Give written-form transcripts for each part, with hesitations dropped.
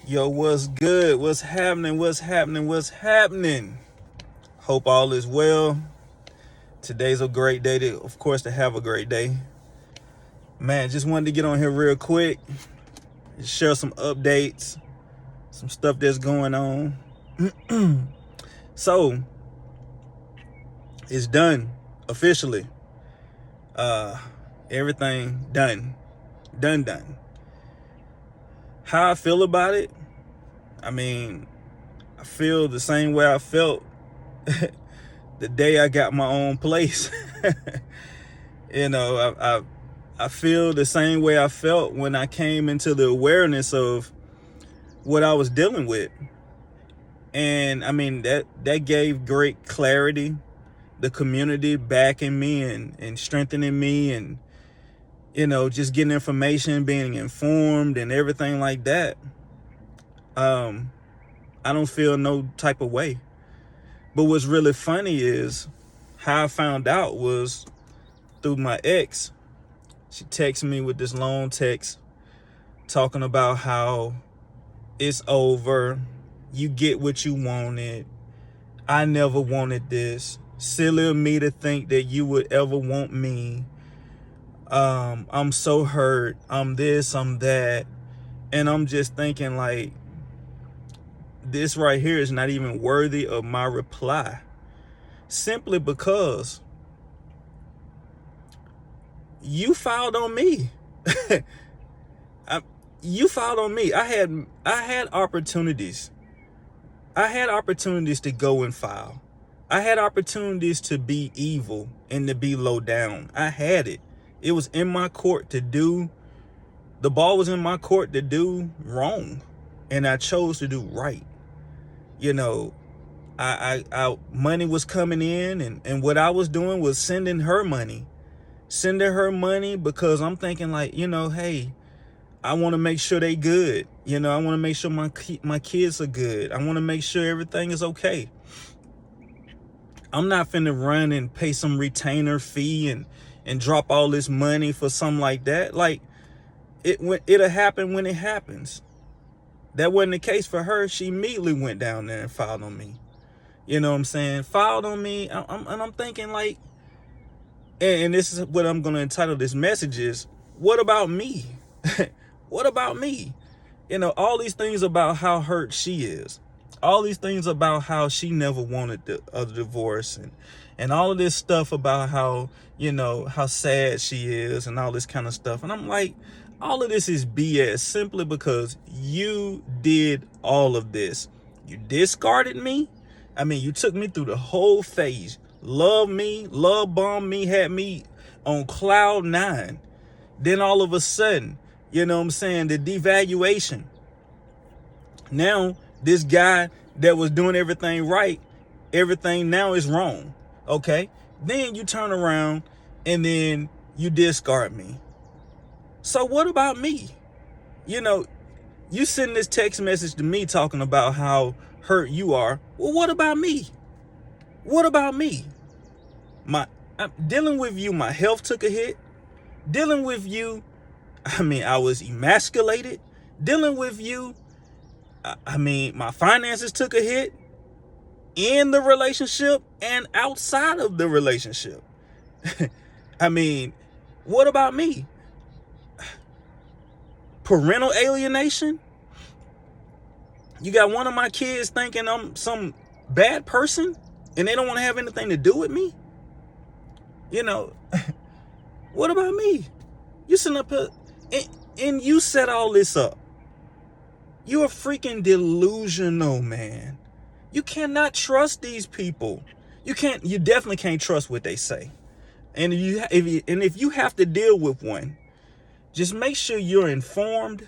Yo, what's good? What's happening? What's happening? What's happening? Hope all is well. Today's a great day of course, to have a great day. Man, just wanted to get on here real quick, share some updates, some stuff that's going on. So, it's done officially. Everything done. Done. How I feel about it? I mean, I feel the same way I felt the day I got my own place. I feel the same way I felt when I came into the awareness of what I was dealing with. And I mean, that gave great clarity, the community backing me and strengthening me, and just getting information, being informed and everything like that. I don't feel no type of way. But what's really funny is how I found out was through my ex. She texted me with this long text talking about how it's over. You get what you wanted. I never wanted this. Silly of me to think that you would ever want me. I'm so hurt. I'm this, I'm that. And I'm just thinking, like, this right here is not even worthy of my reply. Simply because you filed on me. You filed on me. I had opportunities. I had opportunities to go and file. I had opportunities to be evil and to be low down. I had it. It was in my court to do. The ball was in my court to do wrong, and I chose to do right. I money was coming in, and what I was doing was sending her money because I'm thinking, like, hey, I want to make sure they good. I want to make sure my kids are good. I want to make sure everything is okay. I'm not finna run and pay some retainer fee and drop all this money for something like that. Like, it'll happen when it happens. That wasn't the case for her. She immediately went down there and filed on me. You know what I'm saying? Filed on me. I'm thinking, like, and this is what I'm going to entitle this message is, what about me? What about me? All these things about how hurt she is. All these things about how she never wanted a divorce, and all of this stuff about how, how sad she is and all this kind of stuff. And I'm like, all of this is BS simply because you did all of this. You discarded me. I mean, you took me through the whole phase. Love me, love bomb me, had me on cloud 9. Then all of a sudden, the devaluation. Now, this guy that was doing everything right, everything now is wrong. Okay? Then you turn around and then you discard me. So what about me? You send this text message to me talking about how hurt you are. Well, what about me? What about me? I'm dealing with you, my health took a hit. Dealing with you, I was emasculated. Dealing with you, my finances took a hit in the relationship and outside of the relationship. What about me? Parental alienation. You got one of my kids thinking I'm some bad person and they don't want to have anything to do with me. What about me? You sitting up here and you set all this up. You're freaking delusional, man. You cannot trust these people. You definitely can't trust what they say. And if you have to deal with one, just make sure you're informed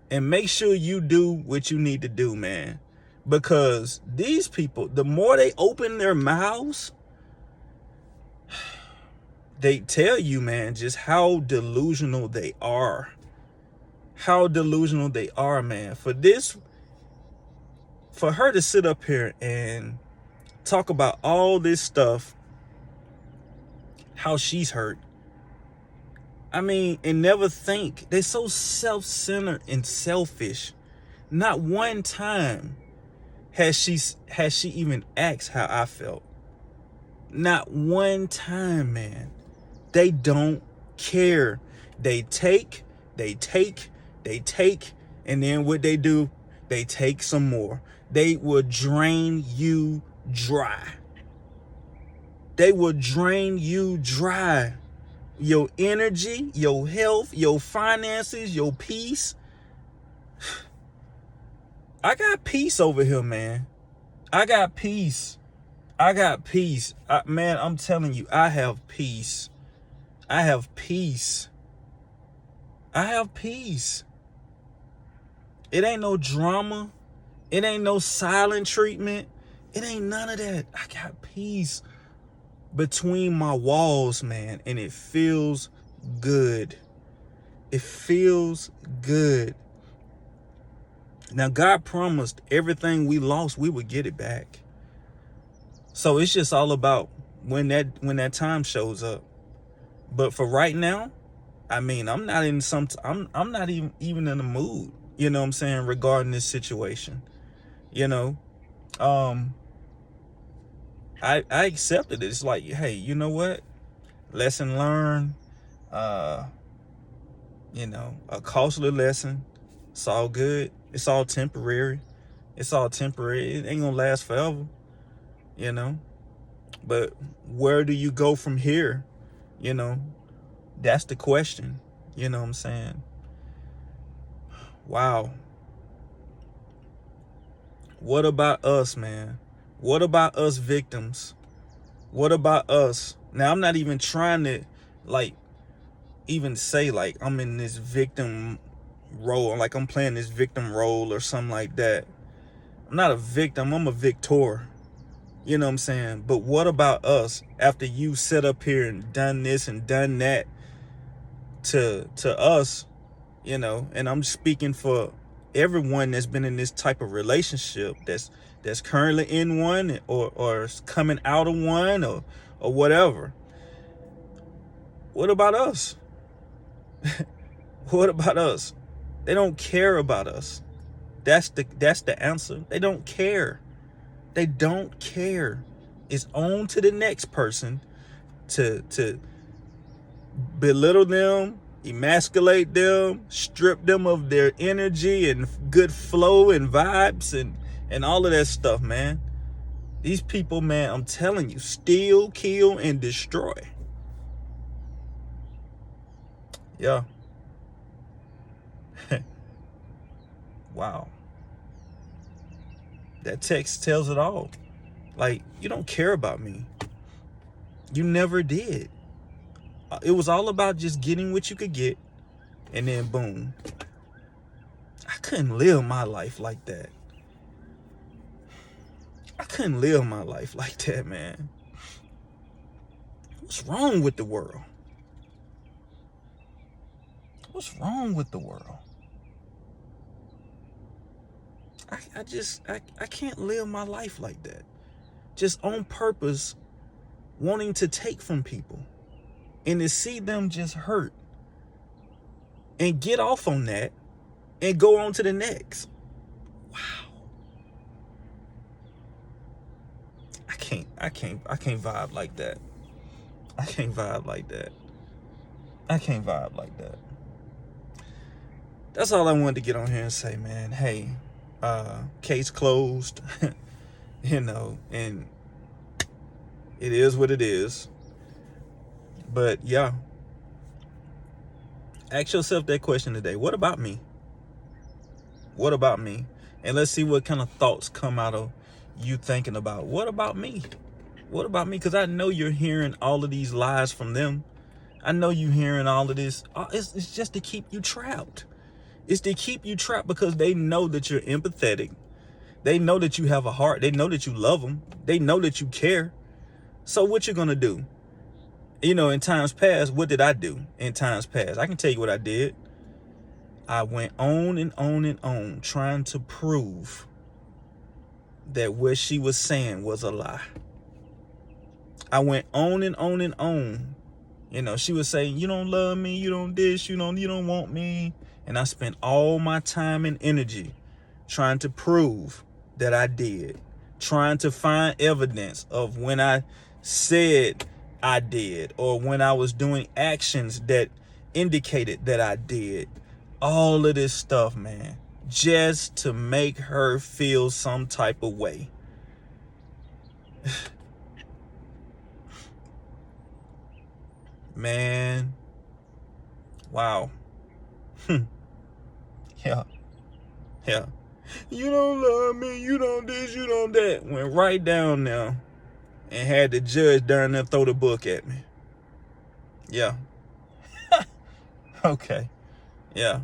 and make sure you do what you need to do, man. Because these people, the more they open their mouths, they tell you, man, just how delusional they are. How delusional they are, man. For her to sit up here and talk about all this stuff, how she's hurt, and never think. They're so self-centered and selfish. Not one time has she even asked how I felt. Not one time, man. They don't care. They take, they take, they take, and then what they do, they take some more. They will drain you dry. They will drain you dry. Your energy, your health, your finances, your peace. I got peace over here, man. I got peace. I got peace. Man, I'm telling you, I have peace. I have peace. I have peace. It ain't no drama. It ain't no silent treatment. It ain't none of that. I got peace between my walls, man, and it feels good. It feels good. Now, God promised everything we lost, we would get it back. So it's just all about when that time shows up. But for right now, I mean, I'm not even in the mood, you know what I'm saying, regarding this situation. You know, I accepted it. It's like, hey, you know what? Lesson learned. You know, a costly lesson. It's all good. It's all temporary. It's all temporary. It ain't gonna last forever, you know. But where do you go from here? You know, that's the question. You know what I'm saying? Wow. What about us, man? What about us victims? What about us? Now, I'm not even trying to, like, even say, like, I'm in this victim role, like I'm playing this victim role or something like that. I'm not a victim, I'm a victor. You know what I'm saying? But what about us after you sit up here and done this and done that to us, you know? And I'm speaking for everyone that's been in this type of relationship, that's currently in one or coming out of one or whatever. What about us? What about us? They don't care about us. That's the answer. They don't care. They don't care. It's on to the next person to belittle them, emasculate them, strip them of their energy and good flow and vibes and all of that stuff, man. These people, man, I'm telling you, steal, kill, and destroy. Yeah. Wow. That text tells it all. Like, you don't care about me. You never did. It was all about just getting what you could get, and then boom. I couldn't live my life like that. I couldn't live my life like that, man. What's wrong with the world? What's wrong with the world? I can't live my life like that. Just on purpose, wanting to take from people and to see them just hurt and get off on that and go on to the next. Wow. I can't vibe like that. I can't vibe like that. I can't vibe like that. That's all I wanted to get on here and say, man. Hey, case closed. You know, and it is what it is. But yeah, ask yourself that question today. What about me? What about me? And let's see what kind of thoughts come out of you thinking about, what about me? What about me? Because I know you're hearing all of these lies from them. I know you're hearing all of this. It's just to keep you trapped. It's to keep you trapped because they know that you're empathetic. They know that you have a heart. They know that you love them. They know that you care. So what you gonna do? You know, in times past, what did I do in times past? I can tell you what I did. I went on and on and on trying to prove that what she was saying was a lie. I went on and on and on. You know, she was saying, you don't love me, you don't this, you don't want me. And I spent all my time and energy trying to prove that I did, trying to find evidence of when I said I did, or when I was doing actions that indicated that I did. All of this stuff, man, just to make her feel some type of way. Man, wow. Yeah, yeah. You don't love me, you don't this, you don't that. Went right down now and had the judge down there throw the book at me. Yeah. Okay. Yeah.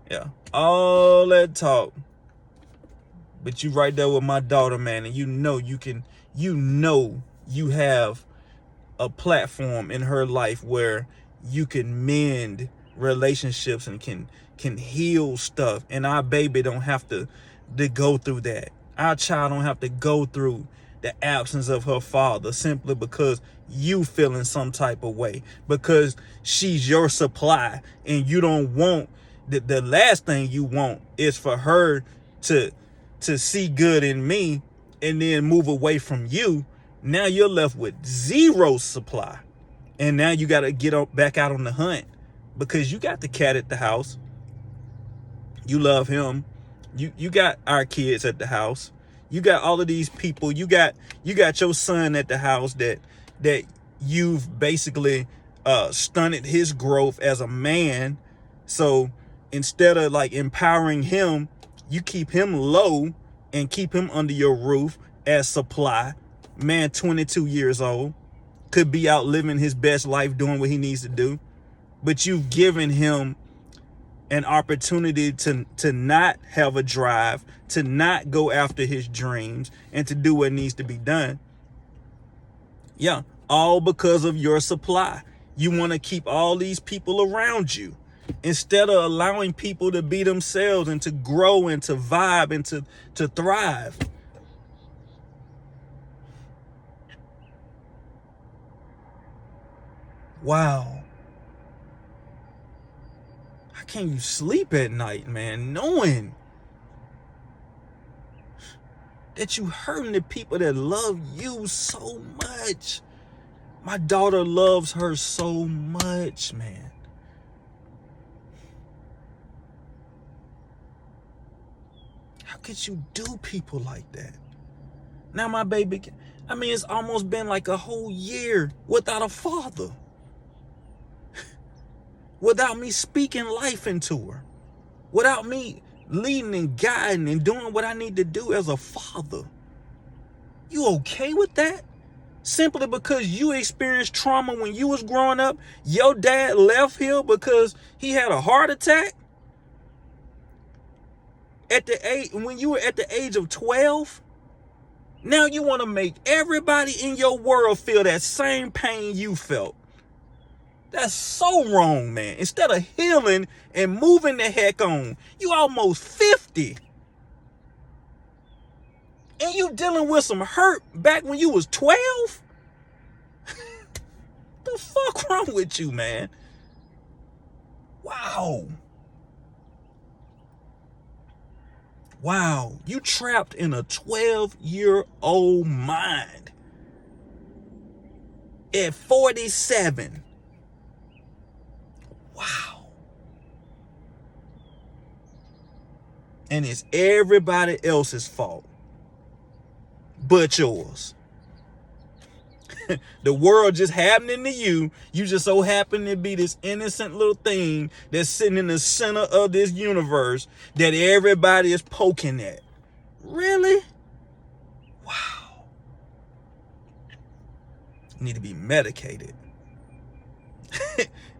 Yeah. All that talk. But you right there with my daughter, man, and you know you have a platform in her life where you can mend relationships and can heal stuff, and our baby don't have to go through that. Our child don't have to go through the absence of her father simply because you feeling some type of way, because she's your supply, and you don't want the last thing you want is for her to see good in me and then move away from you. Now you're left with zero supply. And now you got to get back out on the hunt because you got the cat at the house. You love him. You got our kids at the house. You got all of these people. You got your son at the house that you've basically stunted his growth as a man. So instead of like empowering him, you keep him low and keep him under your roof as supply. Man, 22 years old, could be out living his best life, doing what he needs to do. But you've given him an opportunity to not have a drive, to not go after his dreams, and to do what needs to be done. Yeah, all because of your supply. You want to keep all these people around you instead of allowing people to be themselves and to grow and to vibe and to thrive. Wow. How can you sleep at night, man, knowing that you hurting the people that love you so much? My daughter loves her so much, man. How could you do people like that? Now my baby, it's almost been like a whole year without a father. Without me speaking life into her. Without me leading and guiding and doing what I need to do as a father. You okay with that? Simply because you experienced trauma when you was growing up? Your dad left here because he had a heart attack? When you were at the age of 12? Now you want to make everybody in your world feel that same pain you felt. That's so wrong, man. Instead of healing and moving the heck on, you almost 50. And you dealing with some hurt back when you was 12? The fuck wrong with you, man? Wow. Wow. You trapped in a 12-year-old mind. At 47. Wow. And it's everybody else's fault but yours. The world just happening to you. You just so happen to be this innocent little thing that's sitting in the center of this universe that everybody is poking at. Really? Wow. You need to be medicated.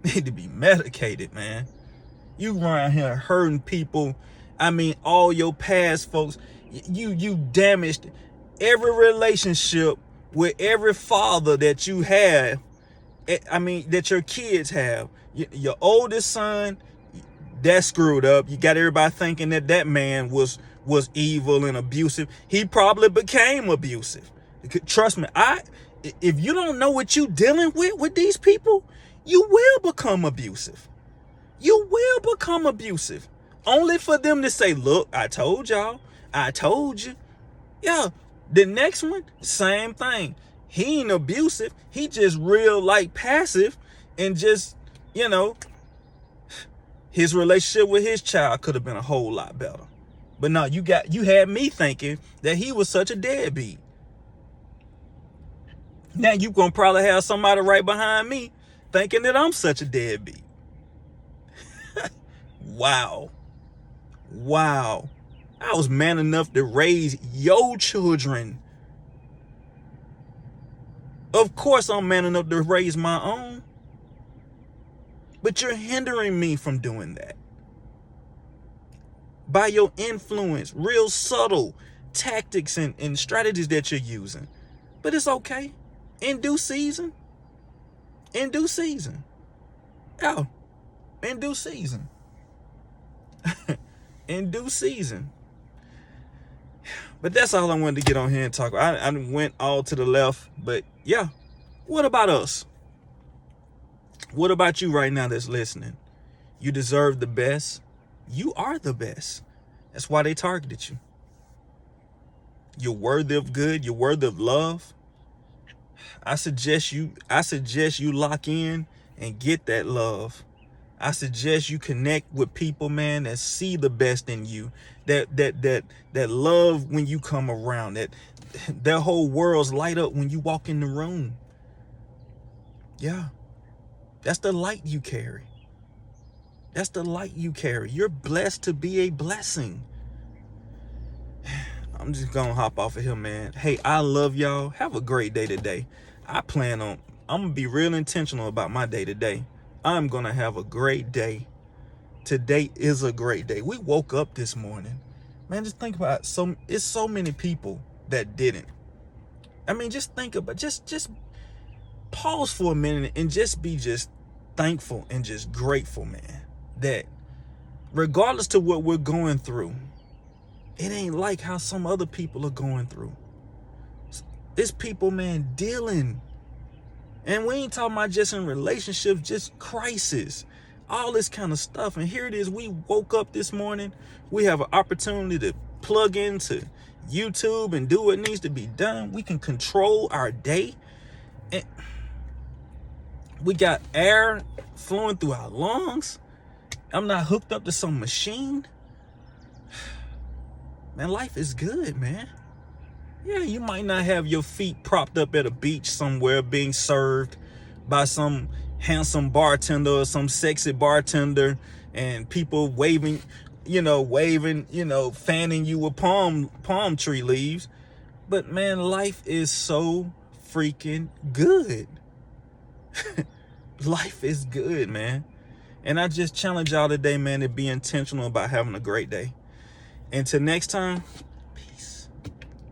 Need to be medicated, man. You around here hurting people. All your past folks. You damaged every relationship with every father that you have. That your kids have. Your oldest son, that's screwed up. You got everybody thinking that man was evil and abusive. He probably became abusive. Trust me, if you don't know what you dealing with these people, you will become abusive. You will become abusive. Only for them to say, look, I told y'all, I told you. Yeah, the next one, same thing. He ain't abusive. He just real like passive, and just, you know, his relationship with his child could have been a whole lot better. But no, you had me thinking that he was such a deadbeat. Now you gonna probably have somebody right behind me thinking that I'm such a deadbeat. Wow. Wow. I was man enough to raise your children. Of course I'm man enough to raise my own. But you're hindering me from doing that. By your influence, real subtle tactics and strategies that you're using. But it's okay. In due season. In due season. Yeah. In due season. In due season. But that's all I wanted to get on here and talk about. I went all to the left. But yeah. What about us? What about you right now that's listening? You deserve the best. You are the best. That's why they targeted you. You're worthy of good. You're worthy of love. I suggest you lock in and get that love. I suggest you connect with people, man, that see the best in you. That love when you come around. That their whole worlds light up when you walk in the room. Yeah. That's the light you carry. That's the light you carry. You're blessed to be a blessing. I'm just gonna hop off of here, man. Hey, I love y'all. Have a great day today. I'm gonna be real intentional about my day today. I'm gonna have a great day. Today is a great day. We woke up this morning. Man, just think about it. It's so many people that didn't. I mean, just think about just pause for a minute and just be thankful and just grateful, man, that regardless to what we're going through, it ain't like how some other people are going through. It's people, man, dealing. And we ain't talking about just in relationships, just crisis, all this kind of stuff. And here it is. We woke up this morning. We have an opportunity to plug into YouTube and do what needs to be done. We can control our day. And we got air flowing through our lungs. I'm not hooked up to some machine. Man, life is good, man. Yeah, you might not have your feet propped up at a beach somewhere being served by some handsome bartender or some sexy bartender and people waving, fanning you with palm tree leaves. But man, life is so freaking good. Life is good, man. And I just challenge y'all today, man, to be intentional about having a great day. Until next time,